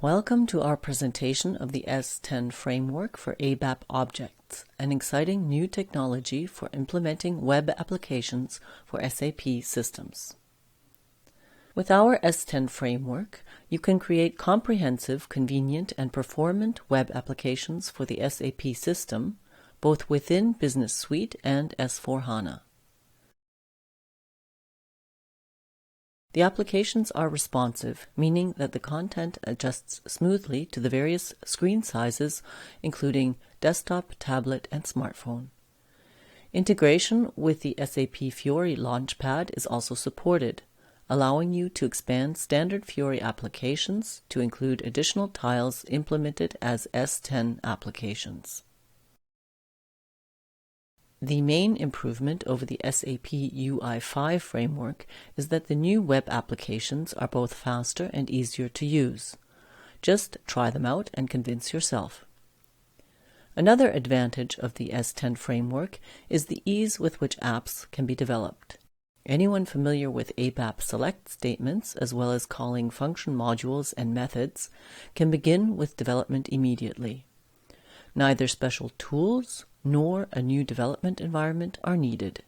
Welcome to our presentation of the S10 Framework for ABAP Objects, an exciting new technology for implementing web applications for SAP systems. With our S10 Framework, you can create comprehensive, convenient, and performant web applications for the SAP system, both within Business Suite and S/4HANA. The applications are responsive, meaning that the content adjusts smoothly to the various screen sizes, including desktop, tablet, and smartphone. Integration with the SAP Fiori Launchpad is also supported, allowing you to expand standard Fiori applications to include additional tiles implemented as S10 applications. The main improvement over the SAP UI5 framework is that the new web applications are both faster and easier to use. Just try them out and convince yourself. Another advantage of the S10 framework is the ease with which apps can be developed. Anyone familiar with ABAP select statements, as well as calling function modules and methods, can begin with development immediately. Neither special tools nor a new development environment are needed.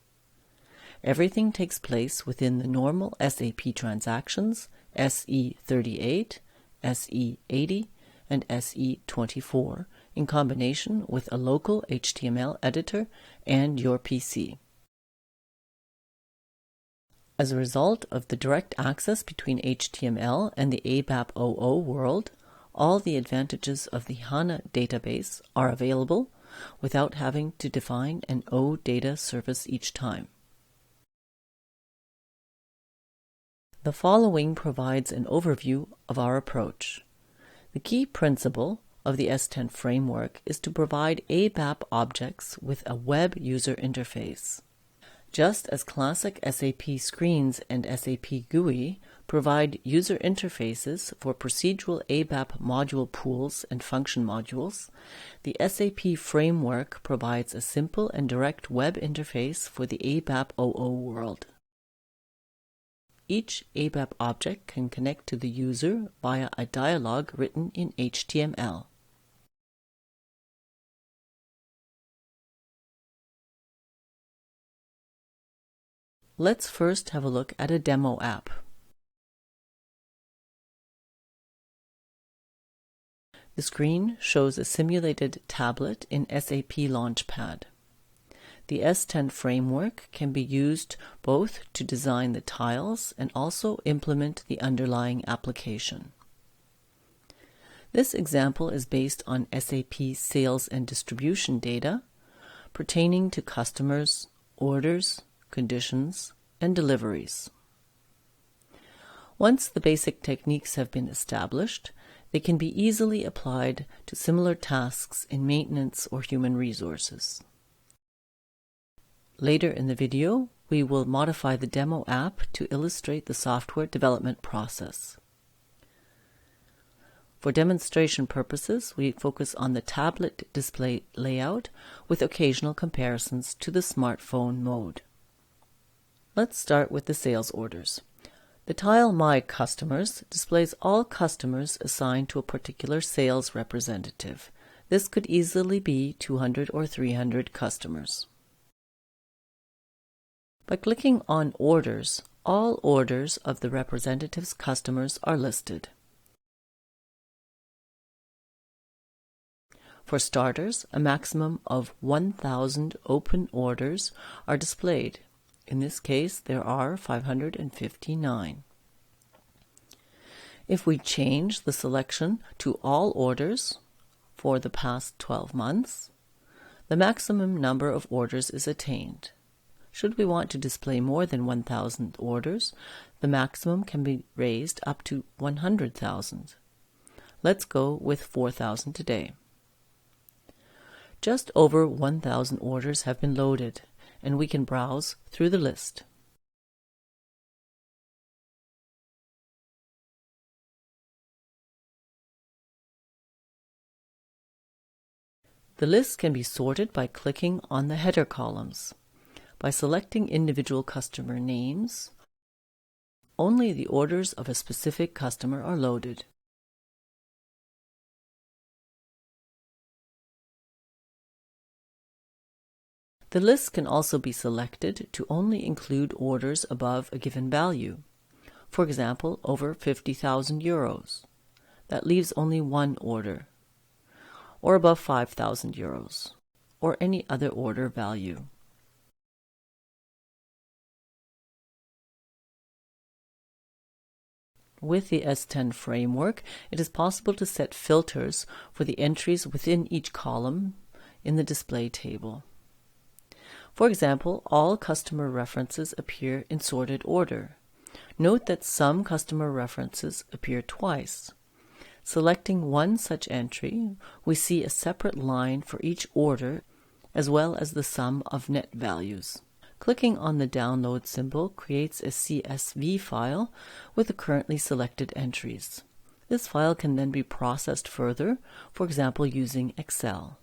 Everything takes place within the normal SAP transactions SE38, SE80, and SE24 in combination with a local HTML editor and your PC. As a result of the direct access between HTML and the ABAP OO world, all the advantages of the HANA database are available without having to define an OData service each time. The following provides an overview of our approach. The key principle of the S10 framework is to provide ABAP objects with a web user interface. Just as classic SAP screens and SAP GUI provide user interfaces for procedural ABAP module pools and function modules, the SAP framework provides a simple and direct web interface for the ABAP OO world. Each ABAP object can connect to the user via a dialog written in HTML. Let's first have a look at a demo app. The screen shows a simulated tablet in SAP Launchpad. The S10 framework can be used both to design the tiles and also implement the underlying application. This example is based on SAP sales and distribution data pertaining to customers, orders, conditions, and deliveries. Once the basic techniques have been established, they can be easily applied to similar tasks in maintenance or human resources. Later in the video, we will modify the demo app to illustrate the software development process. For demonstration purposes, we focus on the tablet display layout with occasional comparisons to the smartphone mode. Let's start with the sales orders. The tile My Customers displays all customers assigned to a particular sales representative. This could easily be 200 or 300 customers. By clicking on Orders, all orders of the representative's customers are listed. For starters, a maximum of 1,000 open orders are displayed. In this case, there are 559. If we change the selection to All Orders for the past 12 months, the maximum number of orders is attained. Should we want to display more than 1,000 orders, the maximum can be raised up to 100,000. Let's go with 4,000 today. Just over 1,000 orders have been loaded, and we can browse through the list. The list can be sorted by clicking on the header columns. By selecting individual customer names, only the orders of a specific customer are loaded. The list can also be selected to only include orders above a given value. For example, over 50,000 euros. That leaves only one order. Or above 5,000 euros. Or any other order value. With the S10 framework, it is possible to set filters for the entries within each column in the display table. For example, all customer references appear in sorted order. Note that some customer references appear twice. Selecting one such entry, we see a separate line for each order as well as the sum of net values. Clicking on the download symbol creates a CSV file with the currently selected entries. This file can then be processed further, for example using Excel.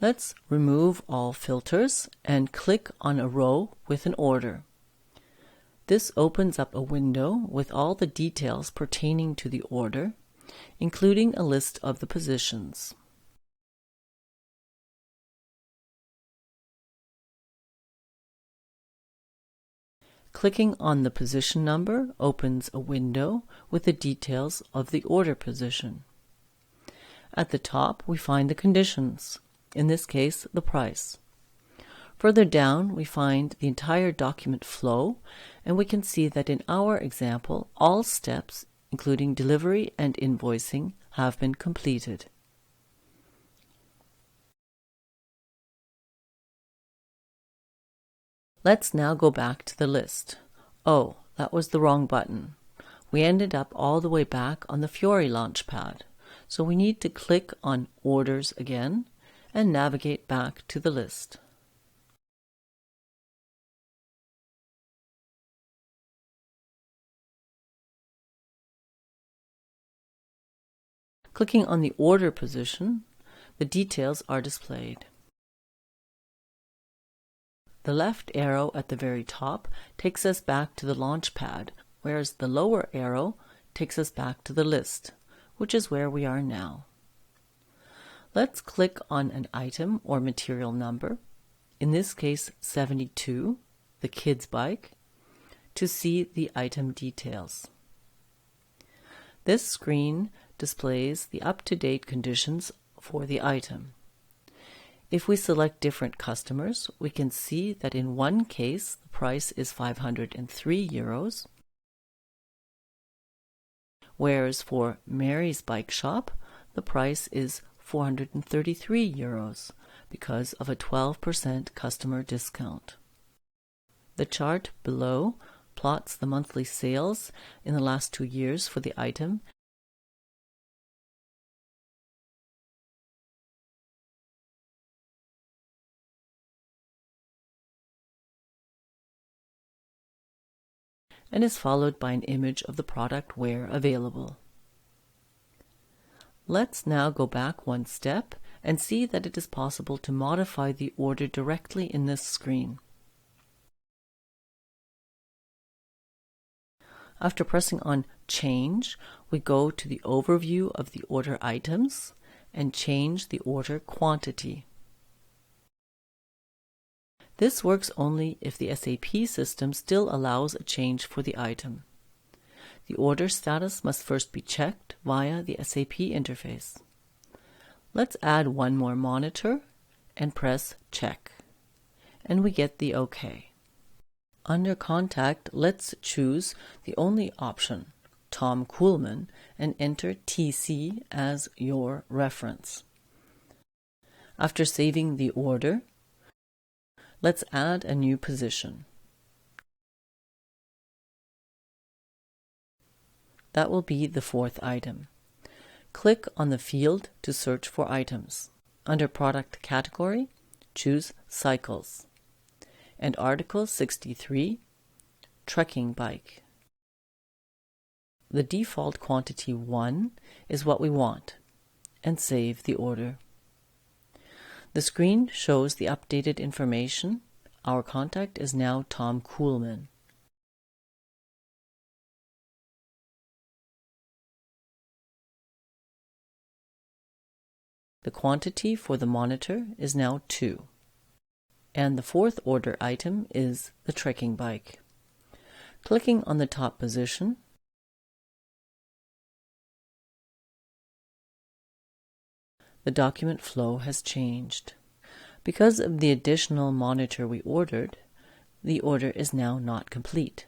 Let's remove all filters and click on a row with an order. This opens up a window with all the details pertaining to the order, including a list of the positions. Clicking on the position number opens a window with the details of the order position. At the top, we find the conditions, in this case, the price. Further down, we find the entire document flow, and we can see that in our example, all steps, including delivery and invoicing, have been completed. Let's now go back to the list. Oh, that was the wrong button. We ended up all the way back on the Fiori launchpad, so we need to click on Orders again and navigate back to the list. Clicking on the order position, the details are displayed. The left arrow at the very top takes us back to the launchpad, whereas the lower arrow takes us back to the list, which is where we are now. Let's click on an item or material number, in this case 72, the kid's bike, to see the item details. This screen displays the up-to-date conditions for the item. If we select different customers, we can see that in one case the price is 503 euros, whereas for Mary's bike shop the price is 433 euros because of a 12% customer discount. The chart below plots the monthly sales in the last 2 years for the item and is followed by an image of the product where available. Let's now go back one step and see that it is possible to modify the order directly in this screen. After pressing on Change, we go to the overview of the order items and change the order quantity. This works only if the SAP system still allows a change for the item. The order status must first be checked via the SAP interface. Let's add one more monitor and press Check, and we get the OK. Under Contact, let's choose the only option, Tom Kuhlman, and enter TC as your reference. After saving the order, let's add a new position. That will be the fourth item. Click on the field to search for items. Under Product Category, choose Cycles. And Article 63, Trekking Bike. The default quantity 1 is what we want, and save the order. The screen shows the updated information. Our contact is now Tom Kuhlman. The quantity for the monitor is now 2. And the fourth order item is the trekking bike. Clicking on the top position, the document flow has changed. Because of the additional monitor we ordered, the order is now not complete.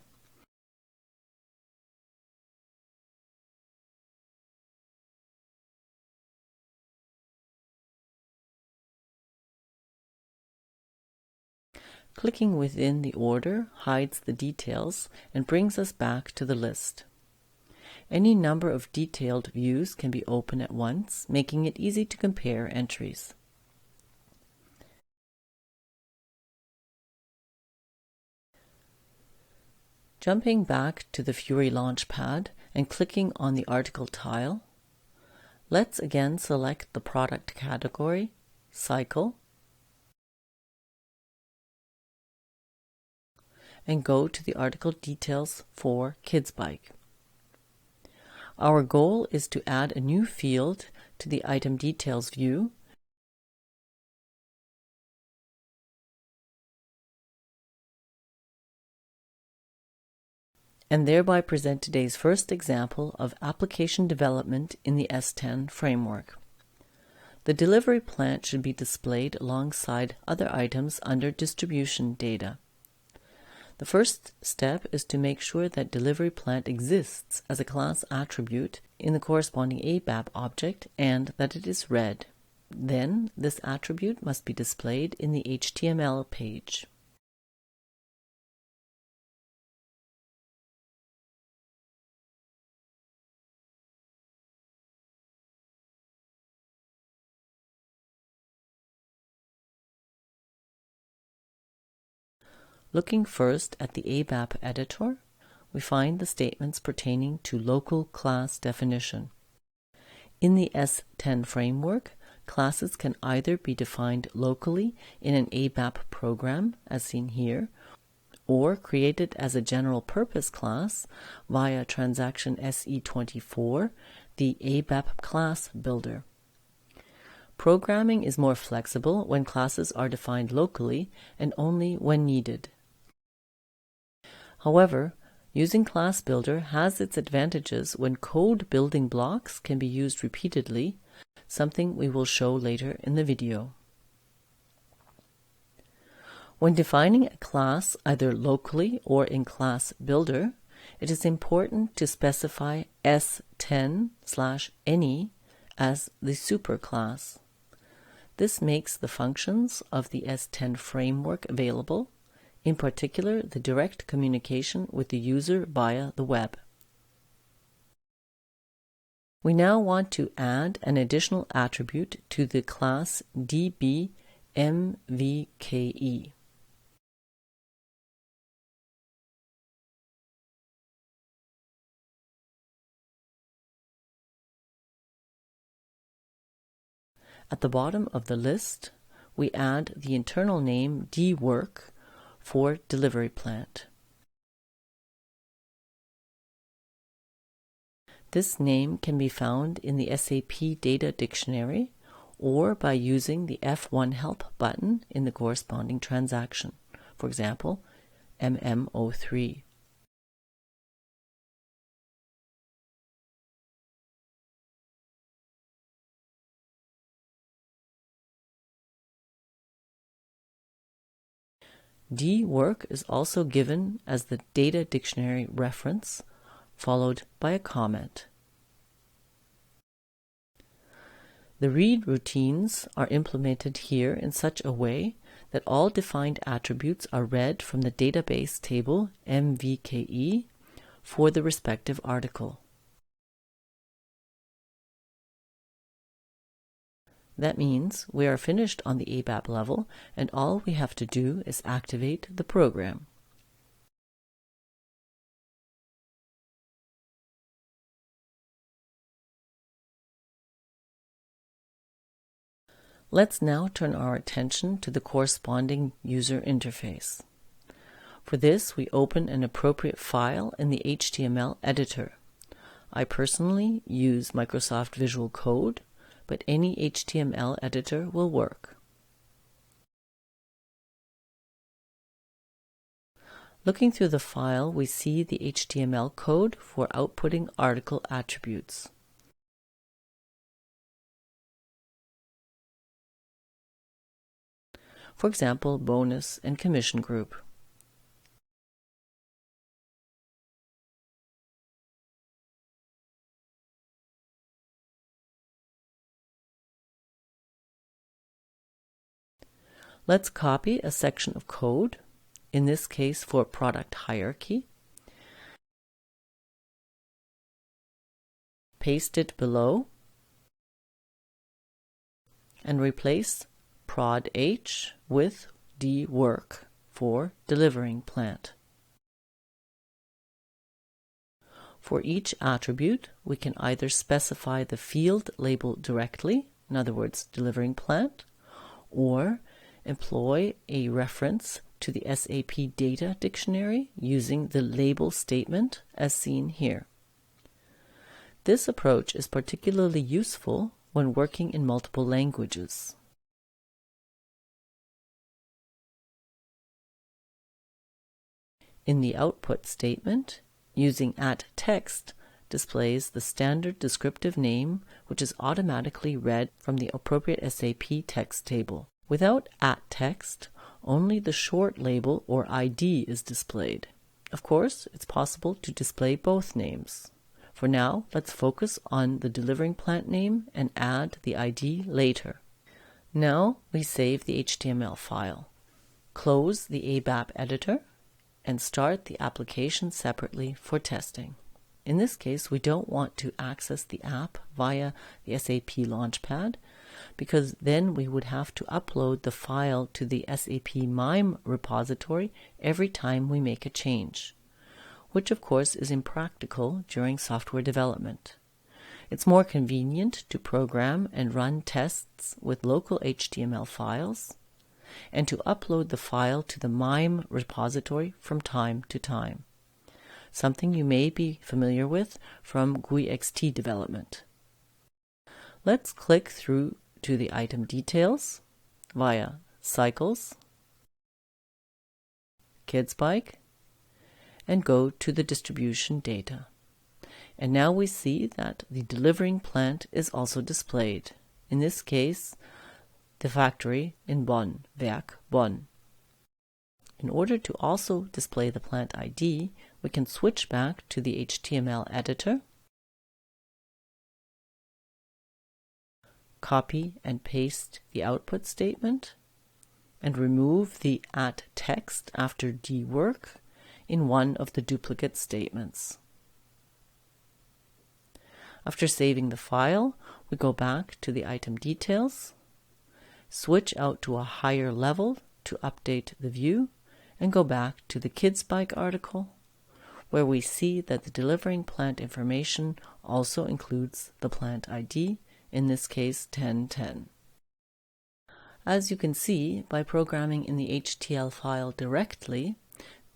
Clicking within the order hides the details and brings us back to the list. Any number of detailed views can be opened at once, making it easy to compare entries. Jumping back to the Fiori Launchpad and clicking on the article tile, let's again select the product category, Cycle, and go to the article details for Kids Bike. Our goal is to add a new field to the item details view and thereby present today's first example of application development in the S10 framework. The delivery plant should be displayed alongside other items under distribution data. The first step is to make sure that delivery plant exists as a class attribute in the corresponding ABAP object and that it is read. Then, this attribute must be displayed in the HTML page. Looking first at the ABAP editor, we find the statements pertaining to local class definition. In the S10 framework, classes can either be defined locally in an ABAP program, as seen here, or created as a general purpose class via transaction SE24, the ABAP class builder. Programming is more flexible when classes are defined locally and only when needed. However, using Class Builder has its advantages when code building blocks can be used repeatedly, something we will show later in the video. When defining a class either locally or in Class Builder, it is important to specify S10/any as the superclass. This makes the functions of the S10 framework available, in particular the direct communication with the user via the web. We now want to add an additional attribute to the class db_mvke. At the bottom of the list, we add the internal name dwork for delivery plant. This name can be found in the SAP Data Dictionary or by using the F1 Help button in the corresponding transaction, for example, MM03. dwork is also given as the data dictionary reference, followed by a comment. The read routines are implemented here in such a way that all defined attributes are read from the database table MVKE for the respective article. That means we are finished on the ABAP level, and all we have to do is activate the program. Let's now turn our attention to the corresponding user interface. For this, we open an appropriate file in the HTML editor. I personally use Microsoft Visual Code, but any HTML editor will work. Looking through the file, we see the HTML code for outputting article attributes. For example, bonus and commission group. Let's copy a section of code, in this case for product hierarchy. Paste it below and replace prod H with dwork for delivering plant. For each attribute, we can either specify the field label directly, in other words, delivering plant, or employ a reference to the SAP data dictionary using the label statement as seen here. This approach is particularly useful when working in multiple languages. In the output statement, using @text displays the standard descriptive name, which is automatically read from the appropriate SAP text table. Without @text, only the short label or ID is displayed. Of course, it's possible to display both names. For now, let's focus on the delivering plant name and add the ID later. Now we save the HTML file. Close the ABAP editor and start the application separately for testing. In this case, we don't want to access the app via the SAP Launchpad, because then we would have to upload the file to the SAP MIME repository every time we make a change, which of course is impractical during software development. It's more convenient to program and run tests with local HTML files and to upload the file to the MIME repository from time to time, something you may be familiar with from GUI-XT development. Let's click through to the item details via Cycles, Kids Bike, and go to the distribution data. And now we see that the delivering plant is also displayed. In this case, the factory in Bonn, Werk Bonn. In order to also display the plant ID, we can switch back to the HTML editor, copy and paste the output statement, and remove the @text after dwork in one of the duplicate statements. After saving the file, we go back to the item details, switch out to a higher level to update the view, and go back to the Kids Bike article, where we see that the delivering plant information also includes the plant ID, in this case 1010. As you can see, by programming in the HTML file directly,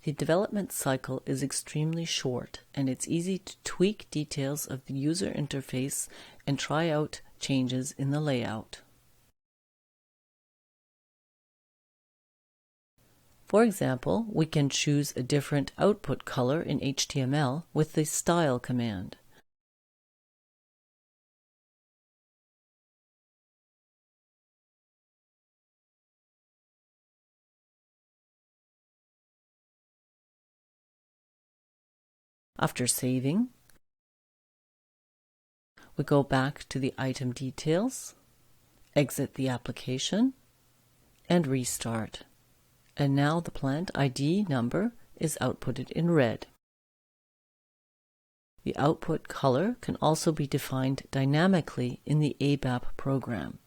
the development cycle is extremely short, and it's easy to tweak details of the user interface and try out changes in the layout. For example, we can choose a different output color in HTML with the Style command. After saving, we go back to the item details, exit the application, and restart. And now the plant ID number is outputted in red. The output color can also be defined dynamically in the ABAP program.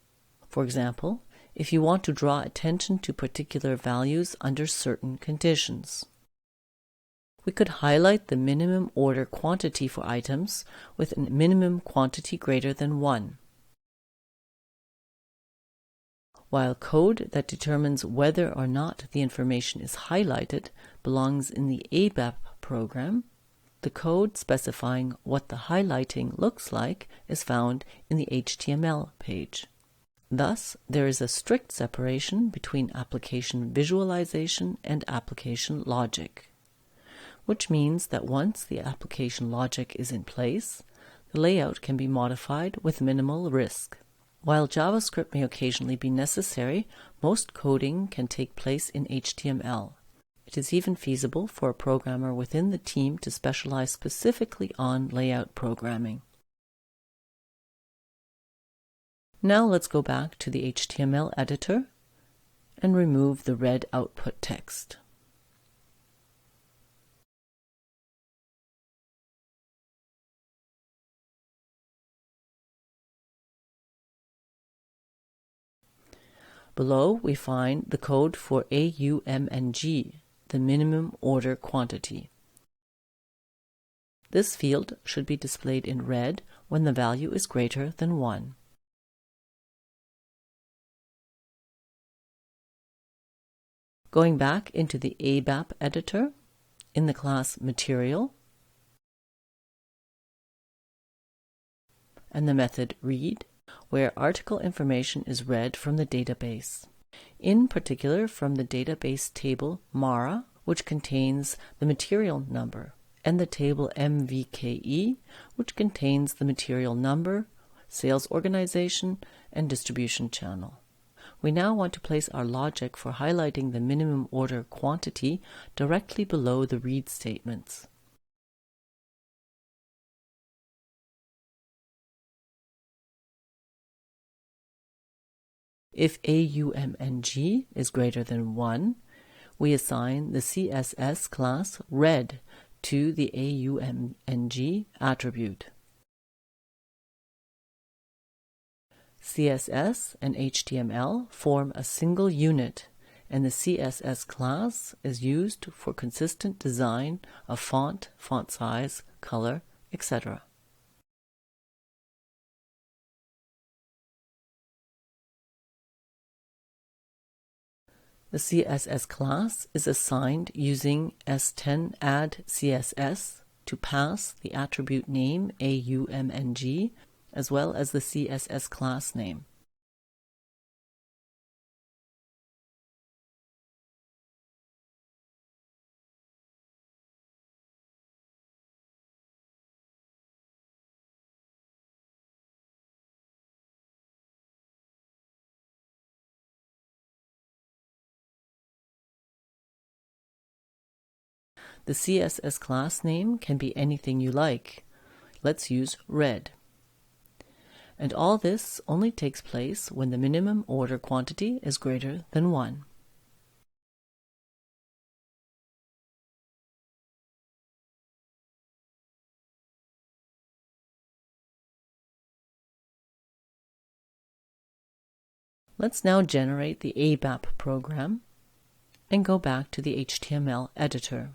For example, if you want to draw attention to particular values under certain conditions. We could highlight the minimum order quantity for items with a minimum quantity greater than 1. While code that determines whether or not the information is highlighted belongs in the ABAP program, the code specifying what the highlighting looks like is found in the HTML page. Thus, there is a strict separation between application visualization and application logic, which means that once the application logic is in place, the layout can be modified with minimal risk. While JavaScript may occasionally be necessary, most coding can take place in HTML. It is even feasible for a programmer within the team to specialize specifically on layout programming. Now let's go back to the HTML editor and remove the red output text. Below, we find the code for AUMNG, the minimum order quantity. This field should be displayed in red when the value is greater than 1. Going back into the ABAP editor, in the class Material, and the method read, where article information is read from the database. In particular, from the database table MARA, which contains the material number, and the table MVKE, which contains the material number, sales organization, and distribution channel. We now want to place our logic for highlighting the minimum order quantity directly below the read statements. If AUMNG is greater than 1, we assign the CSS class red to the AUMNG attribute. CSS and HTML form a single unit, and the CSS class is used for consistent design of font, font size, color, etc. The CSS class is assigned using S10 add CSS to pass the attribute name AUMNG as well as the CSS class name. The CSS class name can be anything you like. Let's use red. And all this only takes place when the minimum order quantity is greater than 1. Let's now generate the ABAP program and go back to the HTML editor.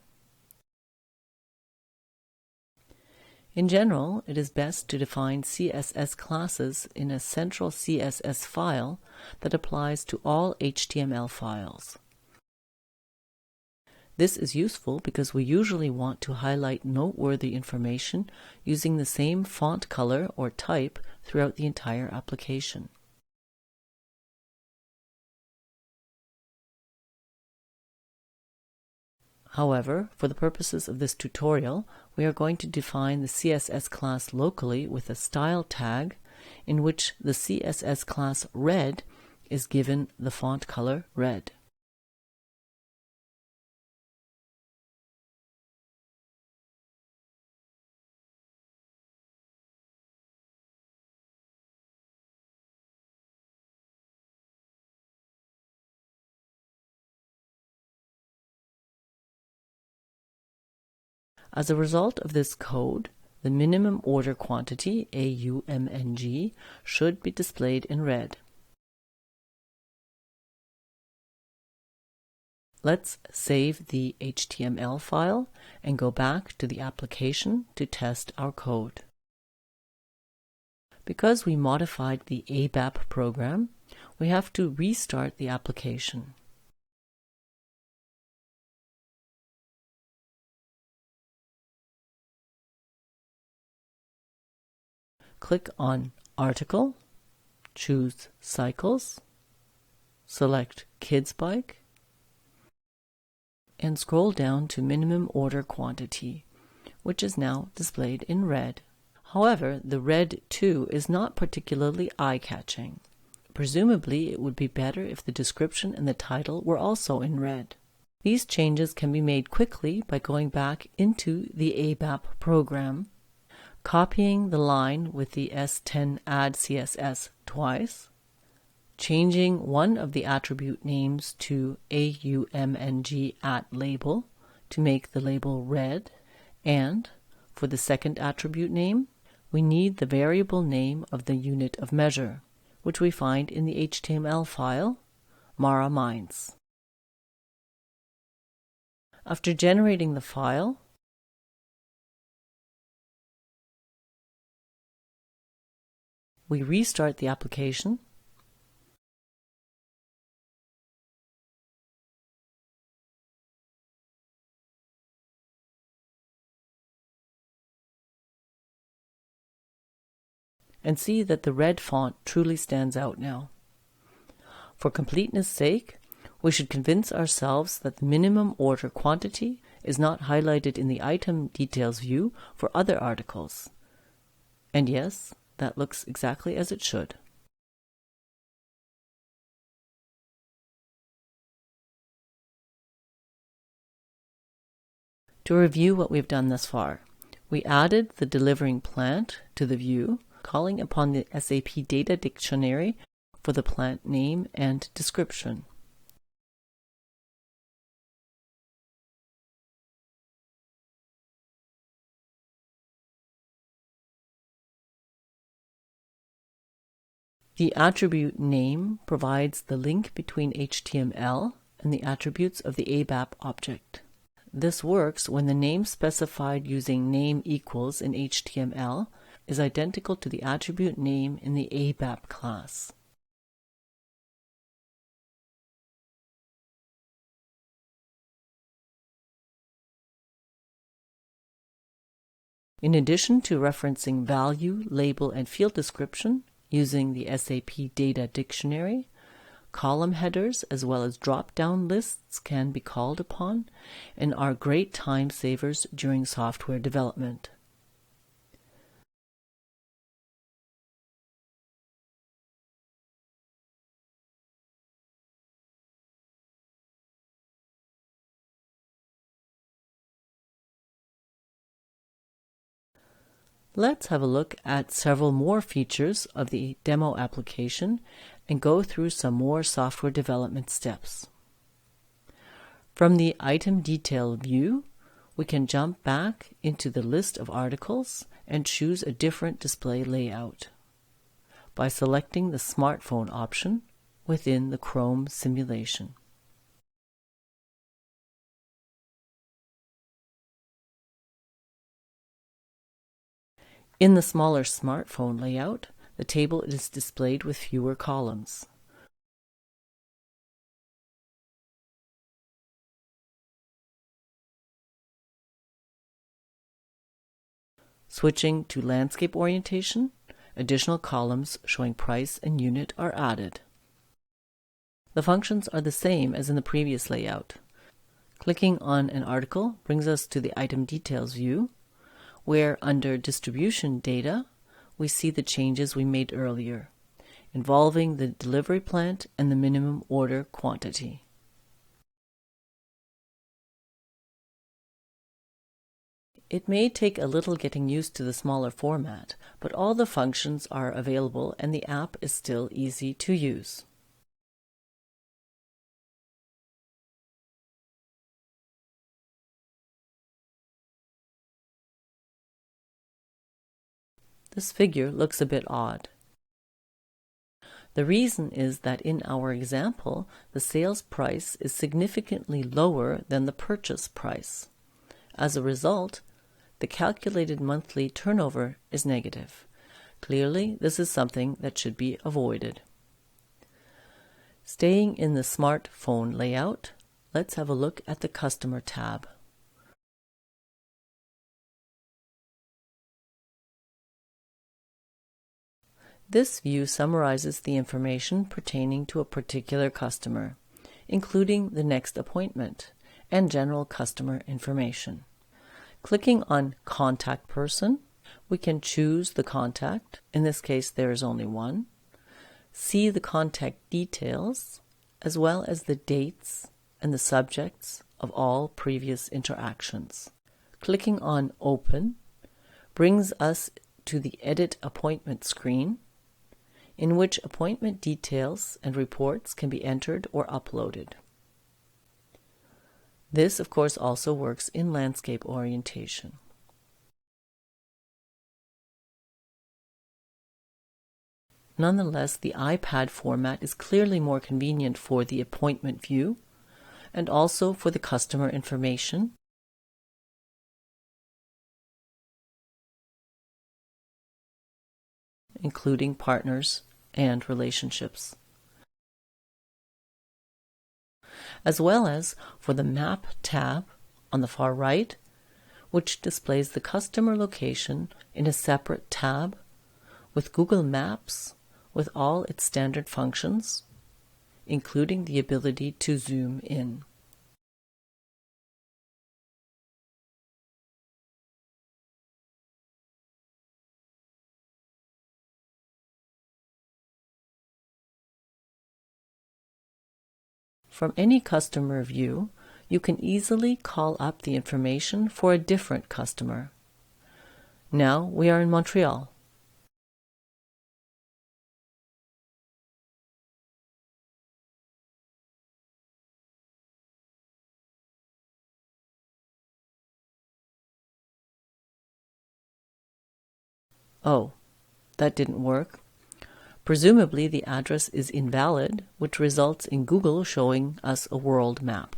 In general, it is best to define CSS classes in a central CSS file that applies to all HTML files. This is useful because we usually want to highlight noteworthy information using the same font color or type throughout the entire application. However, for the purposes of this tutorial, we are going to define the CSS class locally with a style tag in which the CSS class red is given the font color red. As a result of this code, the minimum order quantity, AUMNG, should be displayed in red. Let's save the HTML file and go back to the application to test our code. Because we modified the ABAP program, we have to restart the application. click on Article, choose Cycles, select Kids Bike, and scroll down to Minimum Order Quantity, which is now displayed in red. However, the red 2 is not particularly eye-catching. Presumably, it would be better if the description and the title were also in red. These changes can be made quickly by going back into the ABAP program, copying the line with the S10 add CSS twice, changing one of the attribute names to AUMNG at label to make the label red, and for the second attribute name, we need the variable name of the unit of measure, which we find in the HTML file Mara Mines. After generating the file, we restart the application and see that the red font truly stands out now. For completeness' sake, we should convince ourselves that the minimum order quantity is not highlighted in the item details view for other articles. And yes, that looks exactly as it should. To review what we've done thus far, we added the delivering plant to the view, calling upon the SAP Data Dictionary for the plant name and description. The attribute name provides the link between HTML and the attributes of the ABAP object. This works when the name specified using name equals in HTML is identical to the attribute name in the ABAP class. In addition to referencing value, label, and field description using the SAP Data Dictionary, column headers as well as drop-down lists can be called upon and are great time savers during software development. Let's have a look at several more features of the demo application and go through some more software development steps. From the item detail view, we can jump back into the list of articles and choose a different display layout by selecting the smartphone option within the Chrome simulation. In the smaller smartphone layout, the table is displayed with fewer columns. Switching to landscape orientation, additional columns showing price and unit are added. The functions are the same as in the previous layout. Clicking on an article brings us to the item details view, where under distribution data, we see the changes we made earlier, involving the delivery plant and the minimum order quantity. It may take a little getting used to the smaller format, but all the functions are available and the app is still easy to use. This figure looks a bit odd. The reason is that in our example, the sales price is significantly lower than the purchase price. As a result, the calculated monthly turnover is negative. Clearly, this is something that should be avoided. Staying in the smartphone layout, let's have a look at the Customer tab. This view summarizes the information pertaining to a particular customer, including the next appointment and general customer information. Clicking on Contact Person, we can choose the contact. In this case, there is only one. See the contact details, as well as the dates and the subjects of all previous interactions. Clicking on Open brings us to the Edit Appointment screen, in which appointment details and reports can be entered or uploaded. This, of course, also works in landscape orientation. Nonetheless, the iPad format is clearly more convenient for the appointment view and also for the customer information, including partners and relationships, as well as for the Map tab on the far right, which displays the customer location in a separate tab with Google Maps with all its standard functions, including the ability to zoom in. From any customer view, you can easily call up the information for a different customer. Now we are in Montreal. Oh, that didn't work. Presumably the address is invalid, which results in Google showing us a world map.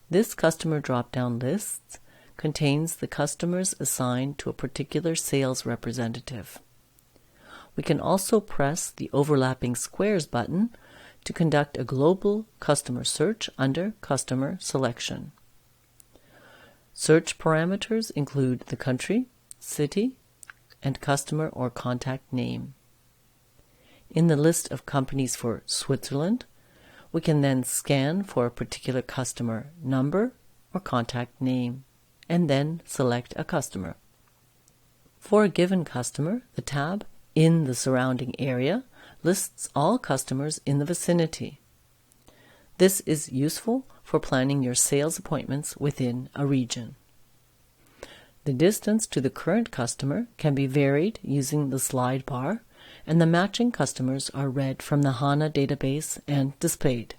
This customer drop-down list contains the customers assigned to a particular sales representative. We can also press the overlapping squares button to conduct a global customer search under Customer Selection. Search parameters include the country, city, and customer or contact name. In the list of companies for Switzerland, we can then scan for a particular customer number or contact name, and then select a customer. For a given customer, the tab in the surrounding area lists all customers in the vicinity. This is useful for planning your sales appointments within a region. The distance to the current customer can be varied using the slide bar, and the matching customers are read from the HANA database and displayed.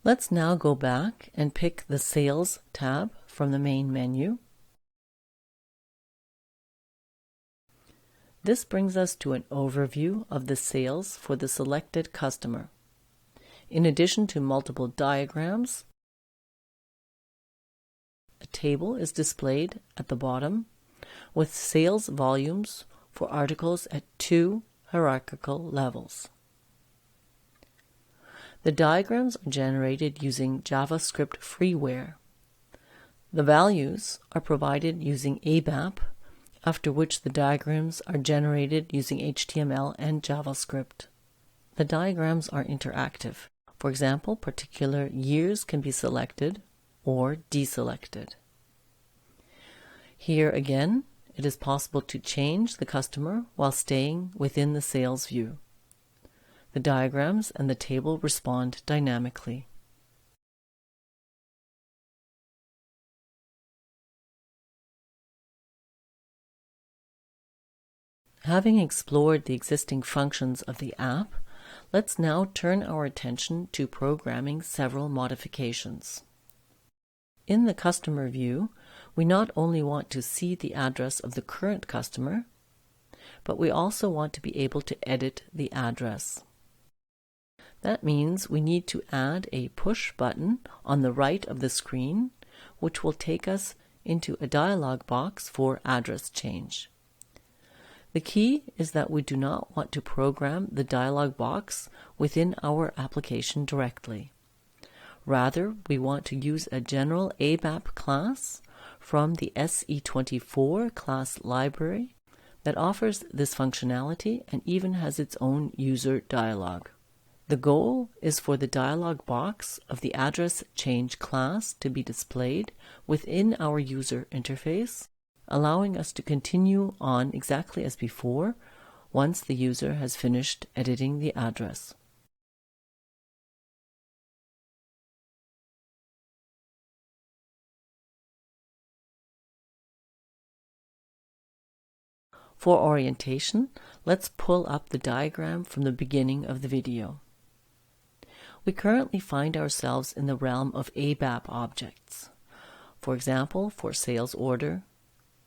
Let's now go back and pick the Sales tab from the main menu. This brings us to an overview of the sales for the selected customer. In addition to multiple diagrams, a table is displayed at the bottom with sales volumes for articles at 2 hierarchical levels. The diagrams are generated using JavaScript freeware. The values are provided using ABAP, after which the diagrams are generated using HTML and JavaScript. The diagrams are interactive. For example, particular years can be selected or deselected. Here again, it is possible to change the customer while staying within the sales view. The diagrams and the table respond dynamically. Having explored the existing functions of the app, let's now turn our attention to programming several modifications. In the customer view, we not only want to see the address of the current customer, but we also want to be able to edit the address. That means we need to add a push button on the right of the screen, which will take us into a dialog box for address change. The key is that we do not want to program the dialog box within our application directly. Rather, we want to use a general ABAP class from the SE24 class library that offers this functionality and even has its own user dialog. The goal is for the dialog box of the address change class to be displayed within our user interface, allowing us to continue on exactly as before once the user has finished editing the address. For orientation, let's pull up the diagram from the beginning of the video. We currently find ourselves in the realm of ABAP objects, for example, for sales order,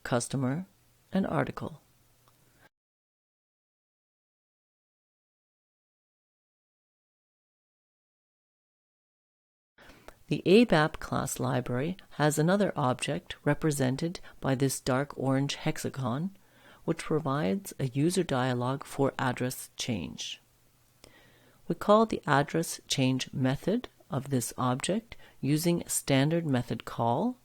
customer, and article. The ABAP class library has another object represented by this dark orange hexagon, which provides a user dialog for address change. We call the address change method of this object using a standard method call,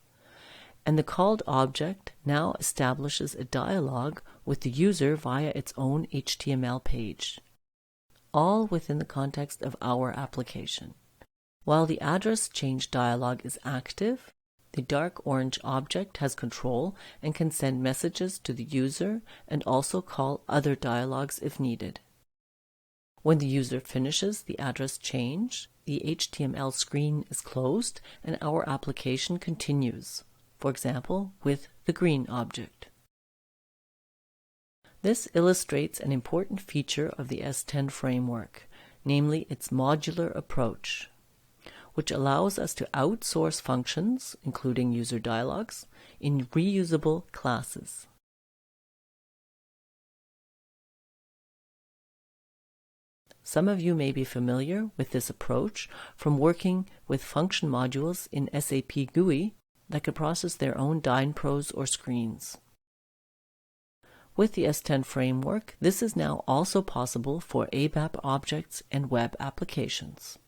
and the called object now establishes a dialog with the user via its own HTML page, all within the context of our application. While the address change dialog is active, the dark orange object has control and can send messages to the user and also call other dialogs if needed. When the user finishes the address change, the HTML screen is closed and our application continues, for example, with the green object. This illustrates an important feature of the S10 framework, namely its modular approach, which allows us to outsource functions, including user dialogs, in reusable classes. Some of you may be familiar with this approach from working with function modules in SAP GUI that could process their own DynPros or screens. With the S10 framework, this is now also possible for ABAP objects and web applications.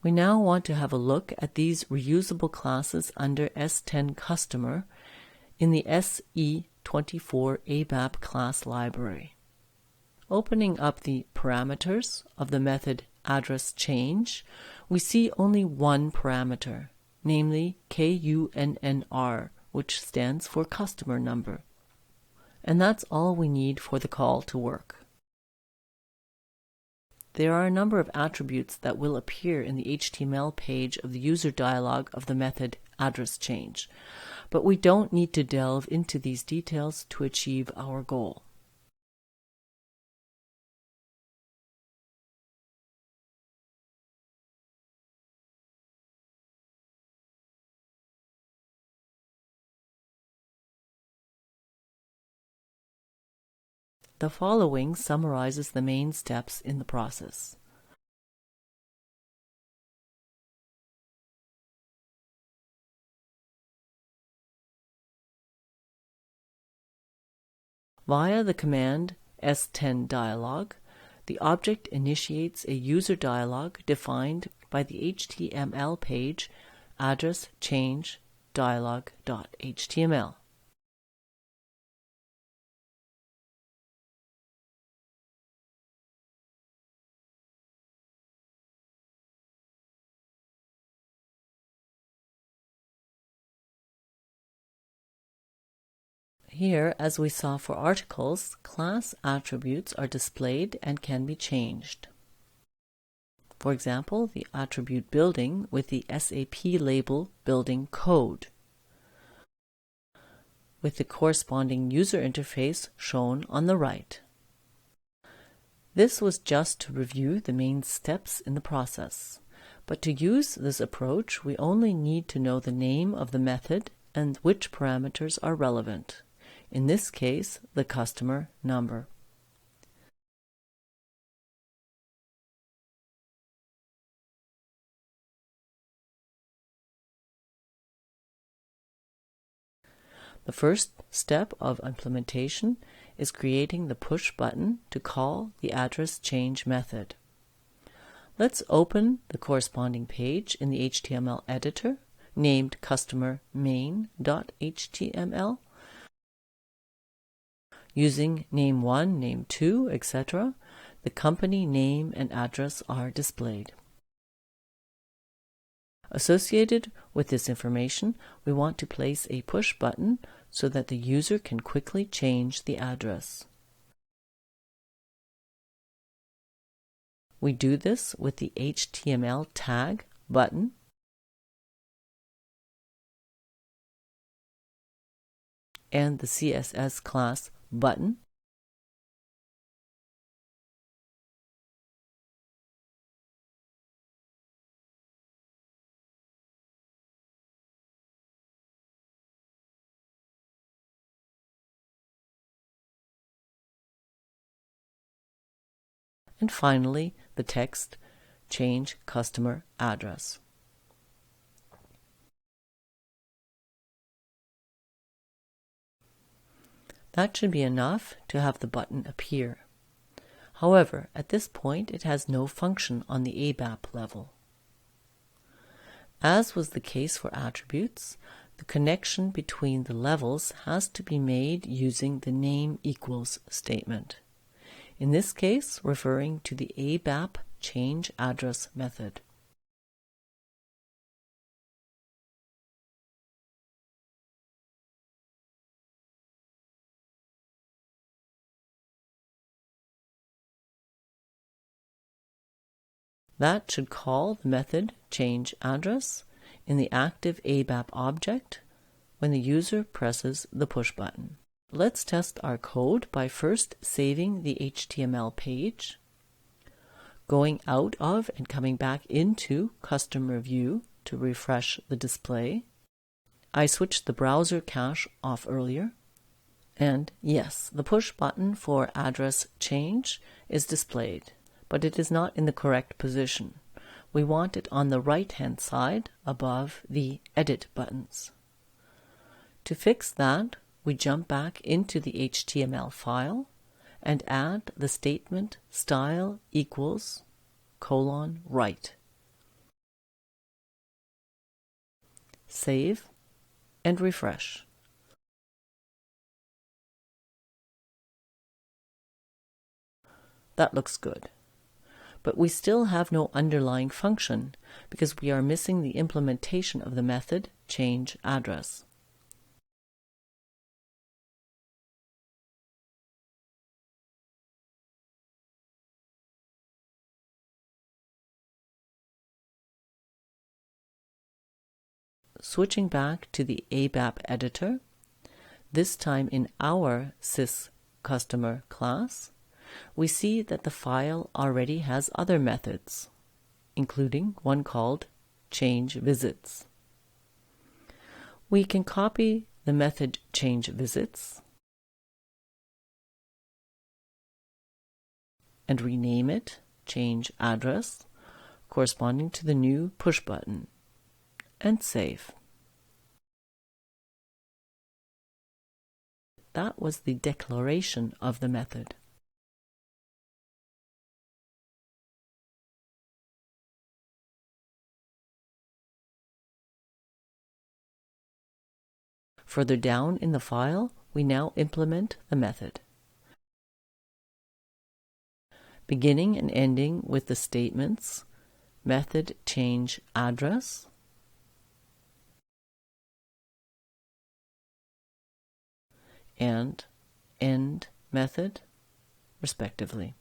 We now want to have a look at these reusable classes under S10 Customer in the SE24 ABAP class library. Opening up the parameters of the method address change, we see only one parameter, namely KUNNR, which stands for customer number. And that's all we need for the call to work. There are a number of attributes that will appear in the HTML page of the user dialog of the method address change, but we don't need to delve into these details to achieve our goal. The following summarizes the main steps in the process. Via the command S10 dialog, the object initiates a user dialog defined by the HTML page address change dialog.html. Here, as we saw for articles, class attributes are displayed and can be changed. For example, the attribute building with the SAP label building code, with the corresponding user interface shown on the right. This was just to review the main steps in the process, but to use this approach we only need to know the name of the method and which parameters are relevant. In this case, the customer number. The first step of implementation is creating the push button to call the address change method. Let's open the corresponding page in the HTML editor named customer main.html. Using name 1, name 2, etc., the company name and address are displayed. Associated with this information, we want to place a push button so that the user can quickly change the address. We do this with the HTML tag button and the CSS class button. And finally, the text change customer address. That should be enough to have the button appear. However, at this point it has no function on the ABAP level. As was the case for attributes, the connection between the levels has to be made using the name equals statement. In this case, referring to the ABAP change address method. That should call the method change address in the active ABAP object when the user presses the push button. Let's test our code by first saving the HTML page, going out of and coming back into Customer View to refresh the display. I switched the browser cache off earlier. And yes, the push button for address change is displayed, but it is not in the correct position. We want it on the right-hand side above the edit buttons. To fix that, we jump back into the HTML file and add the statement style equals :right. Save and refresh. That looks good. But we still have no underlying function because we are missing the implementation of the method change address. Switching back to the ABAP editor, this time in our sys customer class, we see that the file already has other methods, including one called change visits. We can copy the method change visits and rename it change address corresponding to the new push button and save. That was the declaration of the method. Further down in the file, we now implement the method, beginning and ending with the statements method change address and end method, respectively.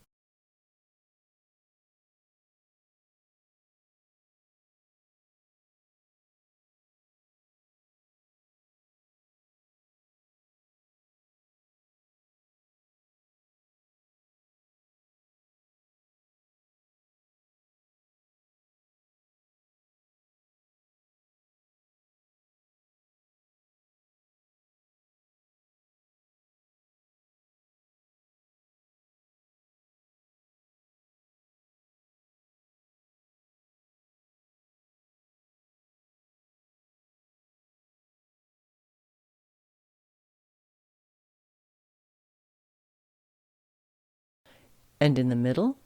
And in the middle,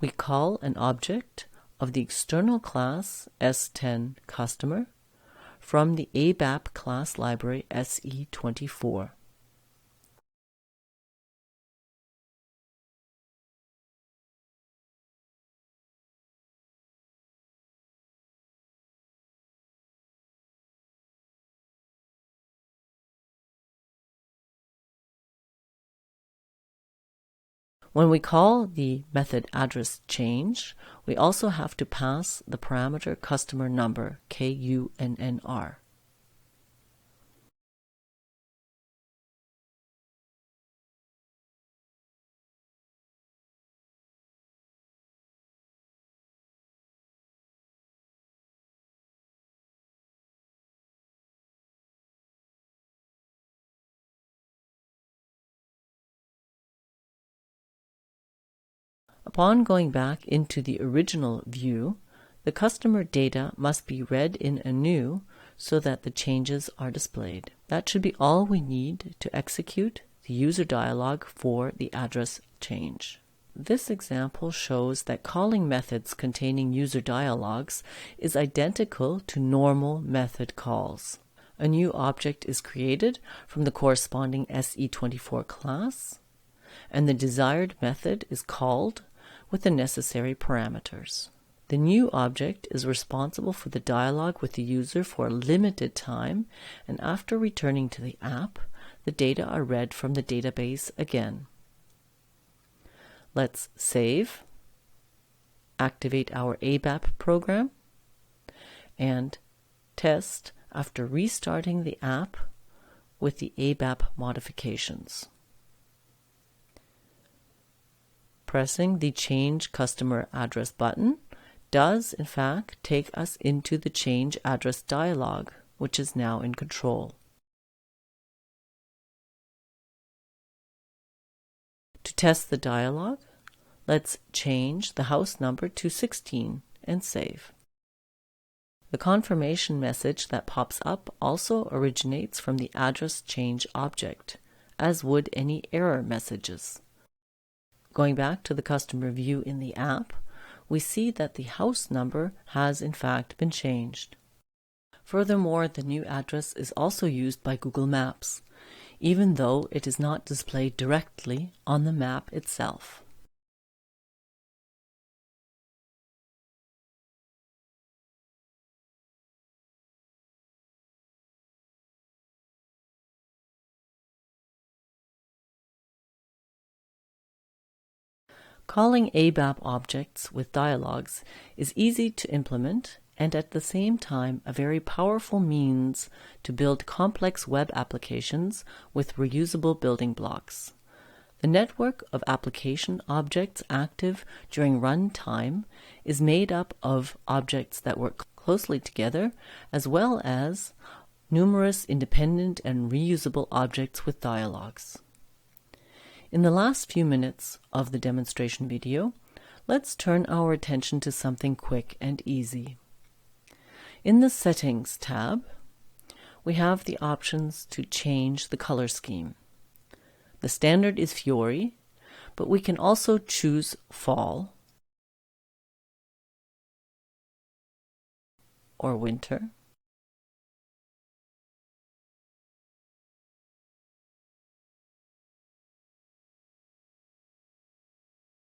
we call an object of the external class S10 Customer from the ABAP class library SE24. When we call the method address change, we also have to pass the parameter customer number, KUNNR. Upon going back into the original view, the customer data must be read in anew so that the changes are displayed. That should be all we need to execute the user dialog for the address change. This example shows that calling methods containing user dialogs is identical to normal method calls. A new object is created from the corresponding SE24 class, and the desired method is called with the necessary parameters. The new object is responsible for the dialogue with the user for a limited time, and after returning to the app, the data are read from the database again. Let's save, activate our ABAP program, and test after restarting the app with the ABAP modifications. Pressing the Change Customer Address button does, in fact, take us into the Change Address dialog, which is now in control. To test the dialog, let's change the house number to 16 and save. The confirmation message that pops up also originates from the address change object, as would any error messages. Going back to the customer view in the app, we see that the house number has in fact been changed. Furthermore, the new address is also used by Google Maps, even though it is not displayed directly on the map itself. Calling ABAP objects with dialogues is easy to implement and at the same time a very powerful means to build complex web applications with reusable building blocks. The network of application objects active during runtime is made up of objects that work closely together as well as numerous independent and reusable objects with dialogues. In the last few minutes of the demonstration video, let's turn our attention to something quick and easy. In the Settings tab, we have the options to change the color scheme. The standard is Fiori, but we can also choose Fall or Winter.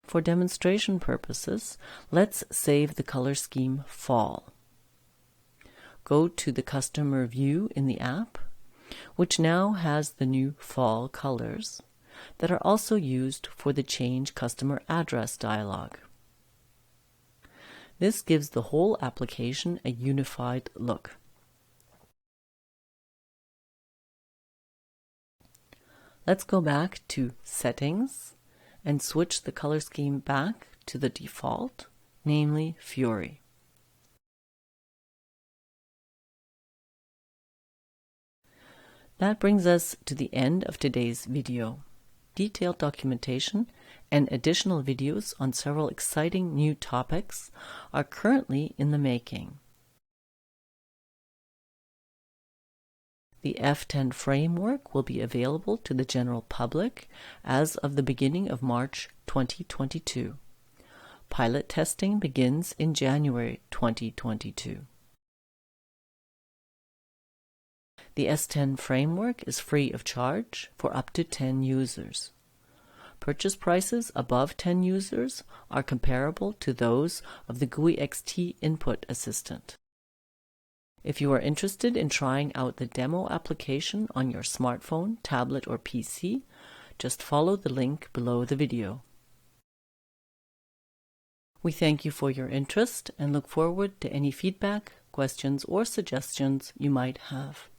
For demonstration purposes, let's save the color scheme Fall. Go to the customer view in the app, which now has the new fall colors that are also used for the Change Customer Address dialog. This gives the whole application a unified look. Let's go back to Settings and switch the color scheme back to the default, namely Fiori. That brings us to the end of today's video. Detailed documentation and additional videos on several exciting new topics are currently in the making. The F10 Framework will be available to the general public as of the beginning of March 2022. Pilot testing begins in January 2022. The S10 Framework is free of charge for up to 10 users. Purchase prices above 10 users are comparable to those of the GUI XT Input Assistant. If you are interested in trying out the demo application on your smartphone, tablet, or PC, just follow the link below the video. We thank you for your interest and look forward to any feedback, questions, or suggestions you might have.